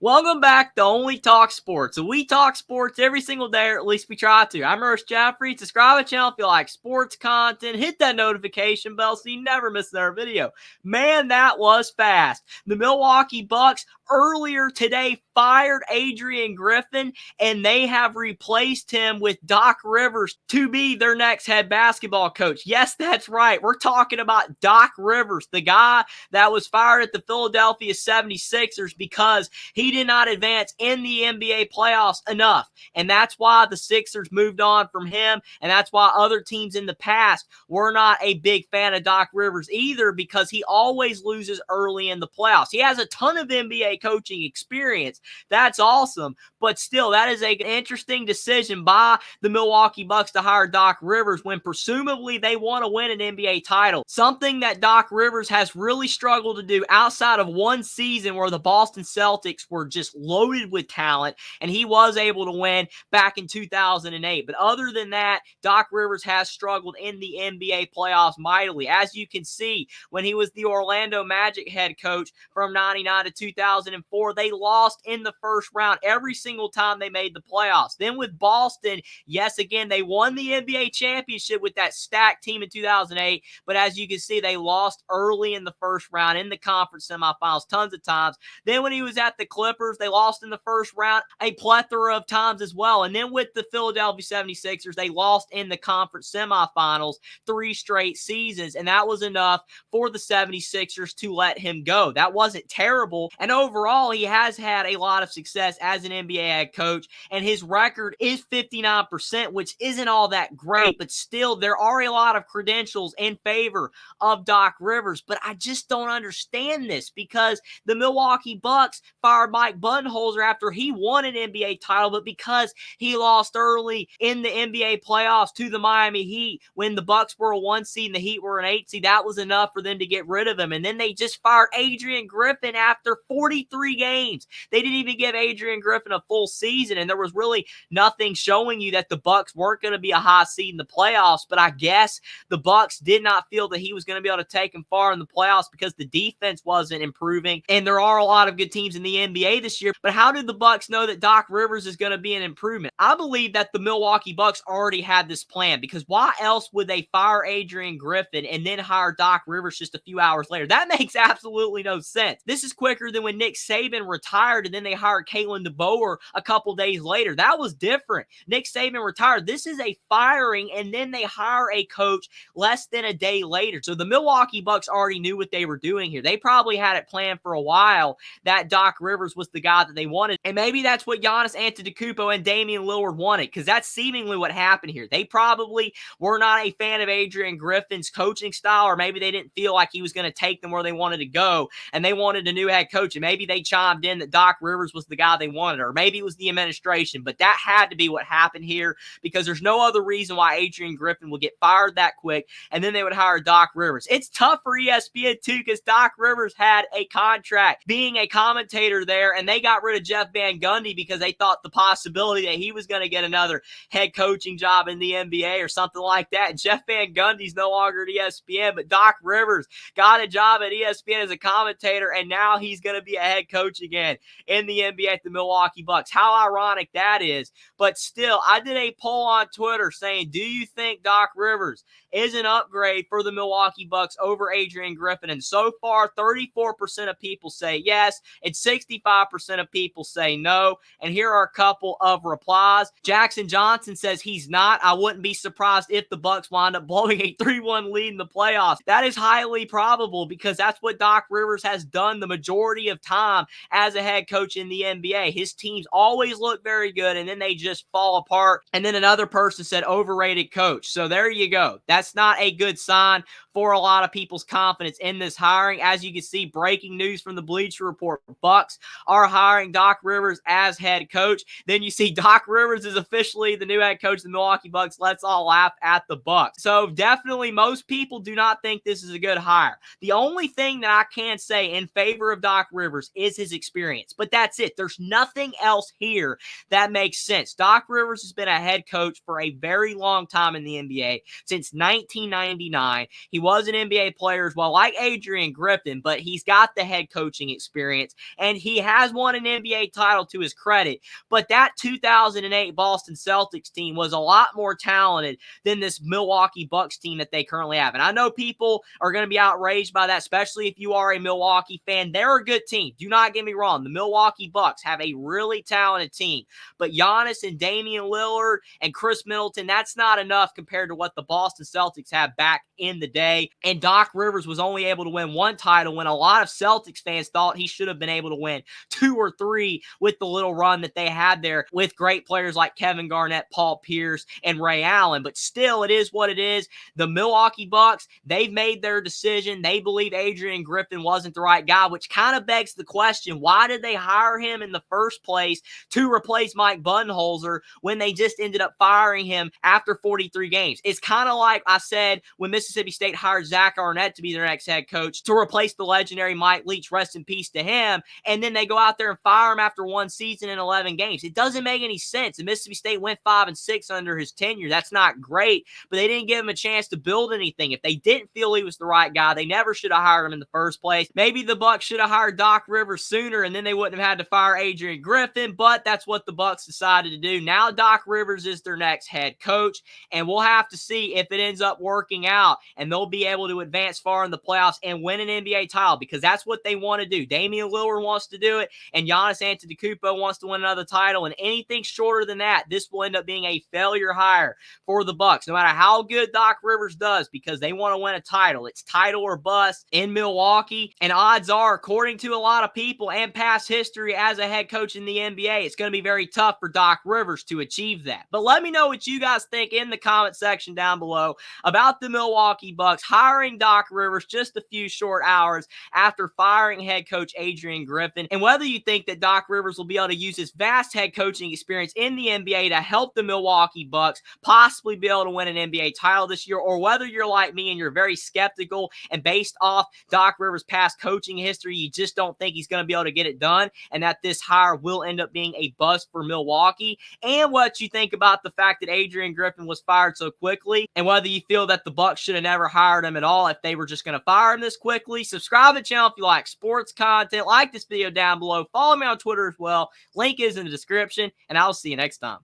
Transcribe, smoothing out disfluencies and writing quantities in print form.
Welcome back to Only Talk Sports. So we talk sports every single day, or at least we try to. I'm Ernest Jeffrey. Subscribe to the channel if you like sports content. Hit that notification bell so you never miss another video. Man, that was fast. The Milwaukee Bucks earlier today fired Adrian Griffin, and they have replaced him with Doc Rivers to be their next head basketball coach. Yes, that's right. We're talking about Doc Rivers, the guy that was fired at the Philadelphia 76ers because he did not advance in the NBA playoffs enough. And that's why the Sixers moved on from him. And that's why other teams in the past were not a big fan of Doc Rivers either, because he always loses early in the playoffs. He has a ton of NBA coaching experience. That's awesome. But still, that is an interesting decision by the Milwaukee Bucks to hire Doc Rivers when presumably they want to win an NBA title. Something that Doc Rivers has really struggled to do outside of one season where the Boston Celtics were just loaded with talent, and he was able to win back in 2008. But other than that, Doc Rivers has struggled in the NBA playoffs mightily. As you can see, when he was the Orlando Magic head coach from 99 to 2004, they lost in the first round every single time they made the playoffs. Then with Boston, yes, again, they won the NBA championship with that stacked team in 2008, but as you can see, they lost early in the first round in the conference semifinals tons of times. Then when he was at the Clippers, they lost in the first round a plethora of times as well. And then with the Philadelphia 76ers, they lost in the conference semifinals 3 straight seasons, and that was enough for the 76ers to let him go. That wasn't terrible, and overall, he has had a lot of success as an NBA head coach, and his record is 59%, which isn't all that great, but still, there are a lot of credentials in favor of Doc Rivers. But I just don't understand this, because the Milwaukee Bucks fired Mike Budenholzer after he won an NBA title, but because he lost early in the NBA playoffs to the Miami Heat when the Bucks were a 1 seed and the Heat were an 8 seed, that was enough for them to get rid of him. And then they just fired Adrian Griffin after 43 games. They didn't even give Adrian Griffin a full season, and there was really nothing showing you that the Bucks weren't going to be a high seed in the playoffs. But I guess the Bucks did not feel that he was going to be able to take them far in the playoffs because the defense wasn't improving, and there are a lot of good teams in the NBA this year. But how did the Bucks know that Doc Rivers is going to be an improvement? I believe that the Milwaukee Bucks already had this plan, because why else would they fire Adrian Griffin and then hire Doc Rivers just a few hours later? That makes absolutely no sense. This is quicker than when Nick Saban retired and then they hired Kalen DeBoer a couple days later. That was different. Nick Saban retired. This is a firing, and then they hire a coach less than a day later. So the Milwaukee Bucks already knew what they were doing here. They probably had it planned for a while that Doc Rivers was the guy that they wanted. And maybe that's what Giannis Antetokounmpo and Damian Lillard wanted, because that's seemingly what happened here. They probably were not a fan of Adrian Griffin's coaching style, or maybe they didn't feel like he was going to take them where they wanted to go, and they wanted a new head coach. And maybe they chimed in that Doc Rivers was the guy they wanted, or maybe it was the administration. But that had to be what happened here, because there's no other reason why Adrian Griffin will get fired that quick, and then they would hire Doc Rivers. It's tough for ESPN too, because Doc Rivers had a contract being a commentator there, and they got rid of Jeff Van Gundy because they thought the possibility that he was going to get another head coaching job in the NBA or something like that. And Jeff Van Gundy's no longer at ESPN, but Doc Rivers got a job at ESPN as a commentator, and now he's going to be a head coach again in the NBA at the Milwaukee Bucks. How ironic that is. But still, I did a poll on Twitter saying, do you think Doc Rivers is an upgrade for the Milwaukee Bucks over Adrian Griffin? And so far, 34% of people say yes, and 65% of people say no. And here are a couple of replies. Jackson Johnson says he's not. I wouldn't be surprised if the Bucks wind up blowing a 3-1 lead in the playoffs. That is highly probable, because that's what Doc Rivers has done the majority of time as a head coach in the NBA. His teams always look very good, and then they just fall apart. And then another person said overrated coach. So there you go. That's not a good sign for a lot of people's confidence in this hiring. As you can see, breaking news from the Bleacher Report: Bucks are hiring Doc Rivers as head coach. Then you see Doc Rivers is officially the new head coach of the Milwaukee Bucks. Let's all laugh at the Bucks. So definitely most people do not think this is a good hire. The only thing that I can say in favor of Doc Rivers is his experience, but that's it. There's nothing else here that makes sense. Doc Rivers has been a head coach for a very long time in the NBA, since 1999. He was an NBA player as well, like Adrian Griffin, but he's got the head coaching experience, and he has won an NBA title to his credit, but that 2008 Boston Celtics team was a lot more talented than this Milwaukee Bucks team that they currently have. And I know people are going to be outraged by that, especially if you are a Milwaukee fan. They're a good team. Do not get me wrong. The Milwaukee Bucks have a really talented team, but Giannis and Damian Lillard and Chris Middleton, that's not enough compared to what the Boston Celtics have back in the day. And Doc Rivers was only able to win one title when a lot of Celtics fans thought he should have been able to win 2 or 3 with the little run that they had there with great players like Kevin Garnett, Paul Pierce, and Ray Allen. But still, it is what it is. The Milwaukee Bucks, they've made their decision. They believe Adrian Griffin wasn't the right guy, which kind of begs the question, why did they hire him in the first place to replace Mike Budenholzer when they just ended up firing him after 43 games? It's kind of like I said when Mississippi State hired Zach Arnett to be their next head coach to replace the legendary Mike Leach, rest in peace to him, and then they go out there and fire him after one season in 11 games. It doesn't make any sense. And Mississippi State went 5-6 under his tenure. That's not great, but they didn't give him a chance to build anything. If they didn't feel he was the right guy, they never should have hired him in the first place. Maybe the Bucks should have hired Doc Rivers sooner, and then they wouldn't have had to fire Adrian Griffin, but that's what the Bucks decided to do. Now Doc Rivers is their next head coach, and we'll have to see if it ends up working out, and they'll be able to advance far in the playoffs and win an NBA title, because that's what they want to do. Damian Lillard wants to do it, and Giannis Antetokounmpo wants to win another title, and anything shorter than that, this will end up being a failure hire for the Bucks, no matter how good Doc Rivers does, because they want to win a title. It's title or bust in Milwaukee, and odds are, according to a lot of people and past history as a head coach in the NBA, it's going to be very tough for Doc Rivers to achieve that. But let me know what you guys think in the comment section down below about the Milwaukee Bucks hiring Doc Rivers just a few short hours after firing head coach Adrian Griffin, and whether you think that Doc Rivers will be able to use his vast head coaching experience in the NBA to help the Milwaukee Bucks possibly be able to win an NBA title this year, or whether you're like me and you're very skeptical and based off Doc Rivers' past coaching history, you just don't think he's going to be able to get it done, and that this hire will end up being a bust for Milwaukee, and what you think about the fact that Adrian Griffin was fired so quickly, and whether you feel that the Bucks should have never hired him at all if they were just going to fire him this quickly. Subscribe to the channel if you like sports content. Like this video down below. Follow me on Twitter as well. Link is in the description, and I'll see you next time.